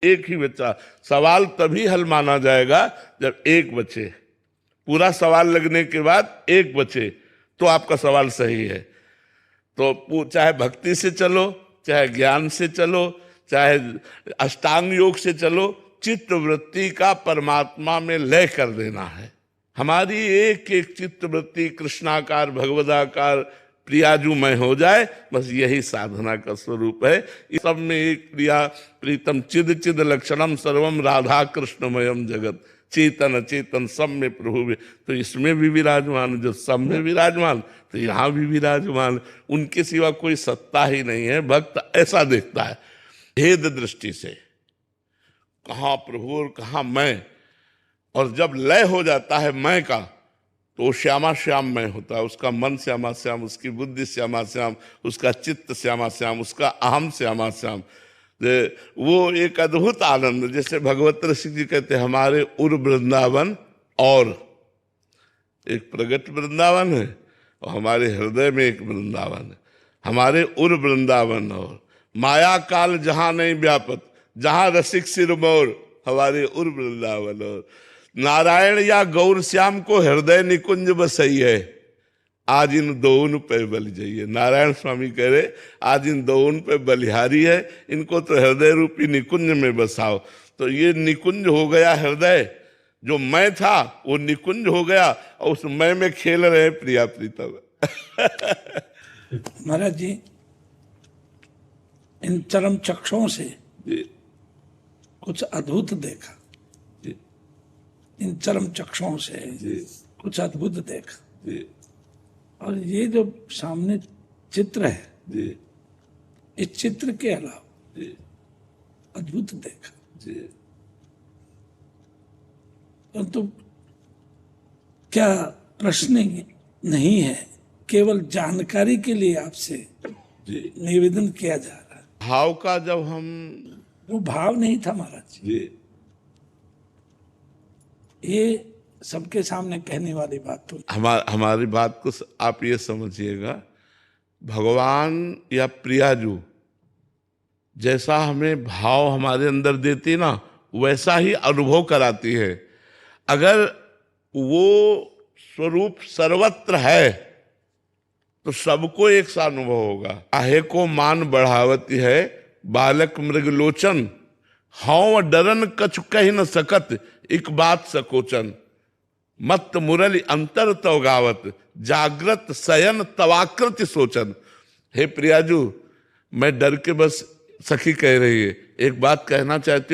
एक ही बच्चा। सवाल तभी हल माना जाएगा जब एक बचे। पूरा सवाल लगने के बाद एक बचे तो आपका सवाल सही है। तो चाहे भक्ति से चलो, चाहे ज्ञान से चलो, चाहे अष्टांग योग से चलो, चित्त वृत्ति का परमात्मा में लय कर देना है। हमारी एक एक चित्त वृत्ति कृष्णाकार भगवदाकार प्रियाजुमय हो जाए, बस यही साधना का स्वरूप है। इस सब में एक प्रिया प्रीतम चिद चिद लक्षणम सर्वम राधा कृष्णमयम जगत, चेतन अचेतन सब में प्रभु में। तो इसमें भी विराजमान, जो सब में विराजमान तो यहाँ भी विराजमान। उनके सिवा कोई सत्ता ही नहीं है। भक्त ऐसा देखता है भेद दृष्टि से, कहाँ प्रभु और कहाँ मैं। और जब लय हो जाता है मैं का, तो वो श्यामा श्याम मैं होता है। उसका मन श्यामा श्याम, उसकी बुद्धि श्यामा श्याम, उसका चित्त श्यामा श्याम, उसका अहम श्यामा श्याम। वो एक अद्भुत आनंद, जैसे भगवत ऋषि जी कहते हैं हमारे उर वृंदावन और एक प्रगट वृंदावन है और हमारे हृदय में एक वृंदावन है। हमारे उर वृंदावन और माया काल जहां नहीं व्यापत, जहां रसिक सिर मोर, हमारे उर वृंदावन और नारायण या गौर श्याम को हृदय निकुंज बसई है, आज इन दोन पे बल जाइए। नारायण स्वामी कह रहे आज इन दोन पे बलिहारी है, इनको तो हृदय रूपी निकुंज में बसाओ। तो ये निकुंज हो गया हृदय, जो मैं था वो निकुंज हो गया और उस मैं में खेल रहे प्रिया प्रीतम। महाराज जी, इन चरम चक्षुओं से कुछ अद्भुत देखा, इन चरम चक्षुओं से कुछ अद्भुत देखा। और ये जो सामने चित्र है, इस चित्र के अलावा अद्भुत देखा। परंतु क्या प्रश्न नहीं है, केवल जानकारी के लिए आपसे निवेदन किया जा रहा है। भाव का जब हम, वो भाव नहीं था महाराज जी, ये सबके सामने कहने वाली बात तो हमारी बात को आप ये समझिएगा, भगवान या प्रियाजू जैसा हमें भाव हमारे अंदर देती ना, वैसा ही अनुभव कराती है। अगर वो स्वरूप सर्वत्र है तो सबको एक सा अनुभव होगा। आहे को मान बढ़ावती है बालक मृग लोचन, हाउ डरन कछु कह न सकत एक बात सकोचन, मत मुरली अंतर तो गावत जागृत शयन तवाकृति सोचन। हे प्रियाजू, मैं डर के बस, सखी कह रही है, एक बात कहना चाहती